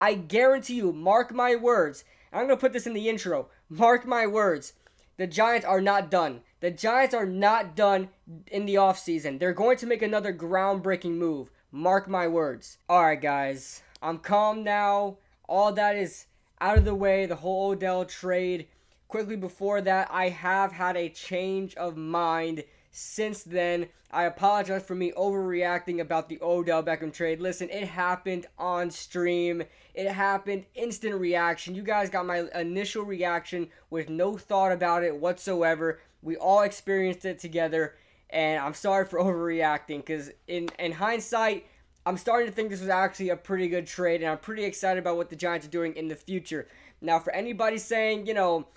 I guarantee you, mark my words. I'm going to put this in the intro. Mark my words. The Giants are not done. The Giants are not done in the offseason. They're going to make another groundbreaking move. Mark my words. Alright, guys. I'm calm now. All that is out of the way. The whole Odell trade. Quickly before that, I have had a change of mind since then. I apologize for me overreacting about the Odell Beckham trade. Listen, it happened on stream. It happened, instant reaction. You guys got my initial reaction with no thought about it whatsoever. We all experienced it together, and I'm sorry for overreacting because in hindsight, I'm starting to think this was actually a pretty good trade, and I'm pretty excited about what the Giants are doing in the future. Now, for anybody saying, you know,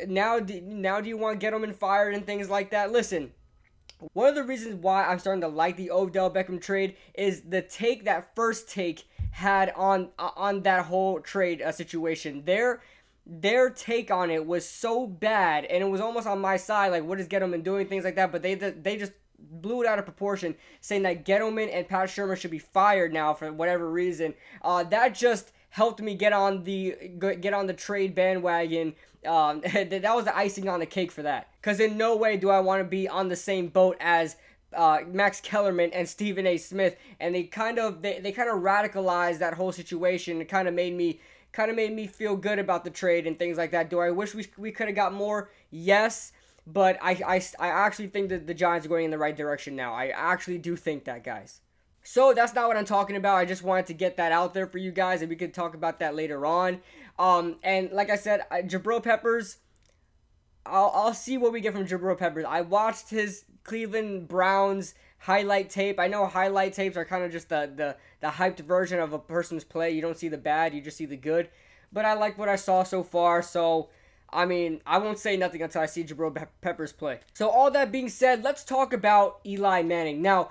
now do you want Gettleman fired and things like that? Listen, one of the reasons why I'm starting to like the Odell Beckham trade is the take that First Take had on that whole trade situation. Their take on it was so bad, and it was almost on my side, like, what is Gettleman doing, things like that, but they just blew it out of proportion, saying that Gettleman and Pat Shermer should be fired now for whatever reason. That just helped me get on the trade bandwagon. That was the icing on the cake for that. Because in no way do I want to be on the same boat as Max Kellerman and Stephen A. Smith, and they kind of radicalized that whole situation. It kind of made me feel good about the trade and things like that. Do I wish we could have got more? Yes. But I actually think that the Giants are going in the right direction now. I actually do think that, guys. So that's not what I'm talking about. I just wanted to get that out there for you guys, and we could talk about that later on. And like I said, Jabril Peppers, I'll see what we get from Jabril Peppers. I watched his Cleveland Browns highlight tape. I know highlight tapes are kind of just the hyped version of a person's play. You don't see the bad, you just see the good. But I like what I saw so far, so I mean, I won't say nothing until I see Jabril Peppers play. So all that being said, let's talk about Eli Manning. Now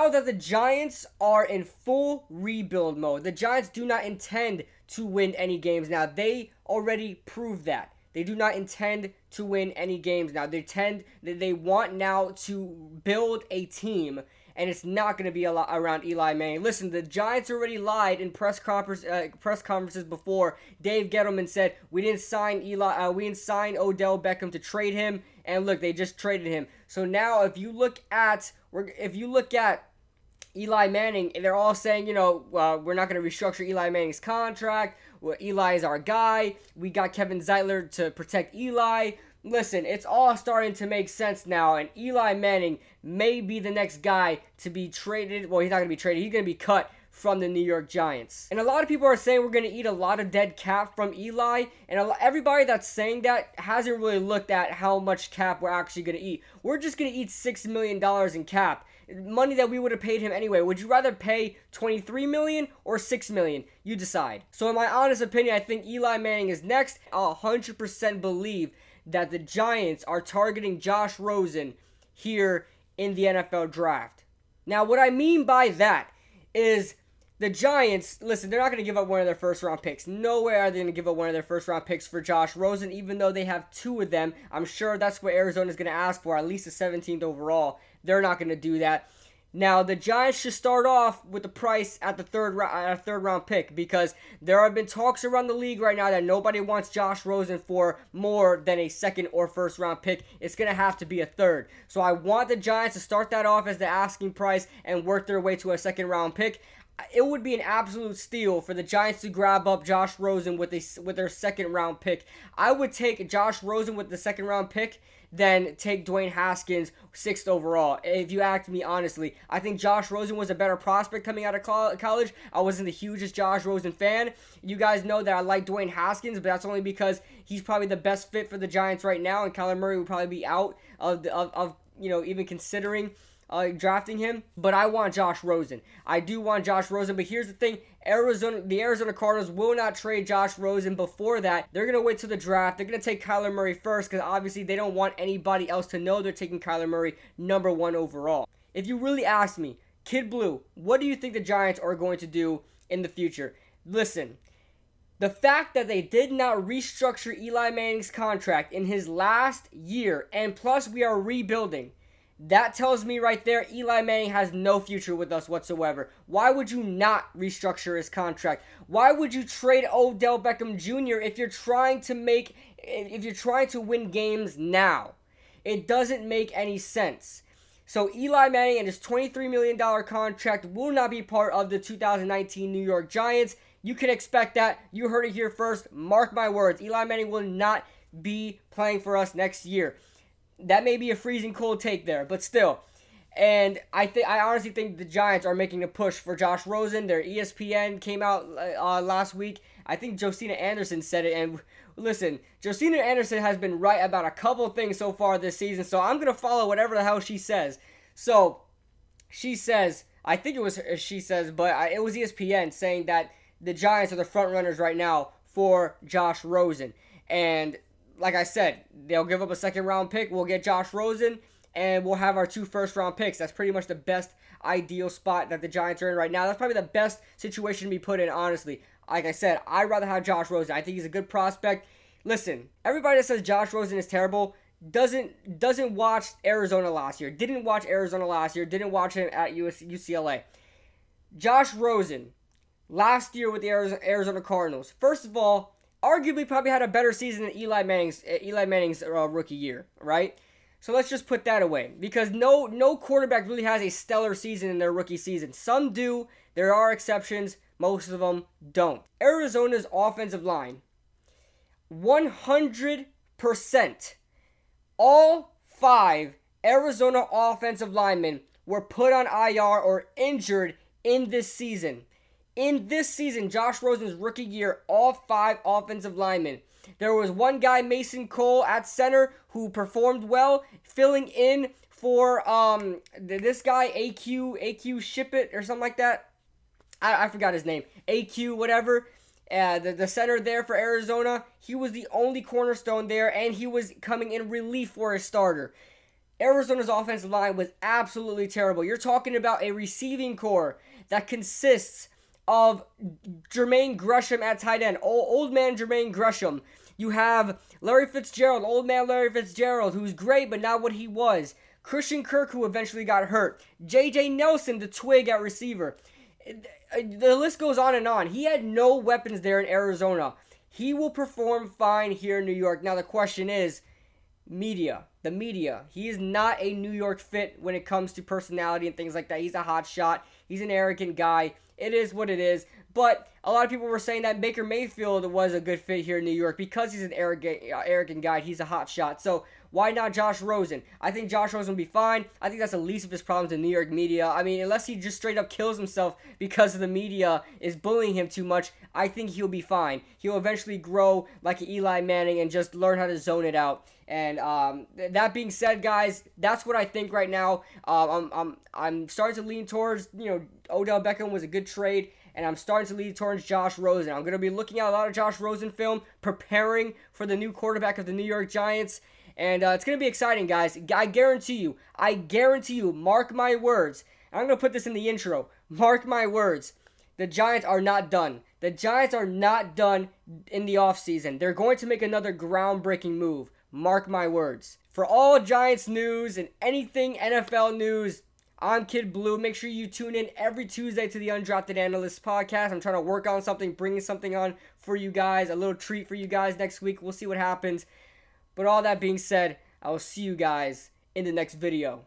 that the Giants are in full rebuild mode, the Giants do not intend to win any games now. They already proved that. They do not intend to win any games now. They want now to build a team, and it's not going to be a lot around Eli Manning. Listen, the Giants already lied in press conferences before. Dave Gettleman said we didn't sign Odell Beckham to trade him, and look, they just traded him. So now, if you look at Eli Manning, they're all saying, you know, we're not going to restructure Eli Manning's contract. Well, Eli is our guy. We got Kevin Zeitler to protect Eli. Listen, it's all starting to make sense now, and Eli Manning may be the next guy to be traded. Well, he's not going to be traded. He's going to be cut from the New York Giants. And a lot of people are saying we're going to eat a lot of dead cap from Eli, and everybody that's saying that hasn't really looked at how much cap we're actually going to eat. We're just going to eat $6 million in cap. Money that we would have paid him anyway. Would you rather pay $23 million or $6 million? You decide. So in my honest opinion, I think Eli Manning is next. I'll 100% believe that the Giants are targeting Josh Rosen here in the NFL draft. Now, what I mean by that is the Giants, listen, they're not going to give up one of their first-round picks. No way are they going to give up one of their first-round picks for Josh Rosen, even though they have two of them. I'm sure that's what Arizona's going to ask for, at least the 17th overall. They're not going to do that. Now, the Giants should start off with the price at the third round pick, because there have been talks around the league right now that nobody wants Josh Rosen for more than a second or first round pick. It's going to have to be a third. So I want the Giants to start that off as the asking price and work their way to a second round pick. It would be an absolute steal for the Giants to grab up Josh Rosen with their second round pick. I would take Josh Rosen with the second round pick, then take Dwayne Haskins 6th overall. If you ask me honestly, I think Josh Rosen was a better prospect coming out of college. I wasn't the hugest Josh Rosen fan. You guys know that I like Dwayne Haskins, but that's only because he's probably the best fit for the Giants right now, and Kyler Murray would probably be out of you know, even considering drafting him. But I want Josh Rosen. I do want Josh Rosen, but here's the thing. The Arizona Cardinals will not trade Josh Rosen before that. They're going to wait till the draft. They're going to take Kyler Murray first, because obviously they don't want anybody else to know they're taking Kyler Murray #1 overall. If you really ask me, Kid Blue, what do you think the Giants are going to do in the future? Listen, the fact that they did not restructure Eli Manning's contract in his last year, and plus we are rebuilding, That tells me right there, Eli Manning has no future with us whatsoever. Why would you not restructure his contract? Why would you trade Odell Beckham Jr. if you're trying to win games now? It doesn't make any sense. So Eli Manning and his $23 million contract will not be part of the 2019 New York Giants. You can expect that. You heard it here first. Mark my words. Eli Manning will not be playing for us next year. That may be a freezing cold take there, but still. And I honestly think the Giants are making a push for Josh Rosen. Their ESPN came out last week. I think Josina Anderson said it. And listen, Josina Anderson has been right about a couple things so far this season. So I'm going to follow whatever the hell she says. So she says, I think it was she says, but it was ESPN saying that the Giants are the front runners right now for Josh Rosen. And like I said, they'll give up a second-round pick. We'll get Josh Rosen, and we'll have our 2 first-round picks. That's pretty much the best ideal spot that the Giants are in right now. That's probably the best situation to be put in, honestly. Like I said, I'd rather have Josh Rosen. I think he's a good prospect. Listen, everybody that says Josh Rosen is terrible doesn't watch Arizona last year. Didn't watch Arizona last year. Didn't watch him at UCLA. Josh Rosen, last year with the Arizona Cardinals. First of all, arguably probably had a better season than Eli Manning's rookie year, right? So let's just put that away, because no quarterback really has a stellar season in their rookie season. Some do. There are exceptions. Most of them don't. Arizona's offensive line, 100%. All 5 Arizona offensive linemen were put on IR or injured in this season. In this season, Josh Rosen's rookie year, all 5 offensive linemen. There was one guy, Mason Cole, at center who performed well, filling in for this guy, AQ Shippett or something like that. I forgot his name. AQ whatever. The center there for Arizona. He was the only cornerstone there, and he was coming in relief for a starter. Arizona's offensive line was absolutely terrible. You're talking about a receiving core that consists of Jermaine Gresham at tight end. Old man Jermaine Gresham. You have Larry Fitzgerald, old man Larry Fitzgerald, who's great, but not what he was. Christian Kirk, who eventually got hurt. J.J. Nelson, the twig at receiver. The list goes on and on. He had no weapons there in Arizona. He will perform fine here in New York. Now the question is, media. The media. He is not a New York fit when it comes to personality and things like that. He's a hot shot. He's an arrogant guy. It is what it is. But a lot of people were saying that Baker Mayfield was a good fit here in New York because he's an arrogant guy. He's a hot shot. So why not Josh Rosen? I think Josh Rosen will be fine. I think that's the least of his problems in New York media. I mean, unless he just straight up kills himself because the media is bullying him too much, I think he'll be fine. He'll eventually grow like Eli Manning and just learn how to zone it out. And that being said, guys, that's what I think right now. I'm starting to lean towards, Odell Beckham was a good trade. And I'm starting to lean towards Josh Rosen. I'm going to be looking at a lot of Josh Rosen film, preparing for the new quarterback of the New York Giants. And it's going to be exciting, guys. I guarantee you, mark my words. I'm going to put this in the intro. Mark my words. The Giants are not done. The Giants are not done in the offseason. They're going to make another groundbreaking move. Mark my words. For all Giants news and anything NFL news, I'm Kid Blue. Make sure you tune in every Tuesday to the Undrafted Analysts podcast. I'm trying to work on something, bringing something on for you guys. A little treat for you guys next week. We'll see what happens. But all that being said, I will see you guys in the next video.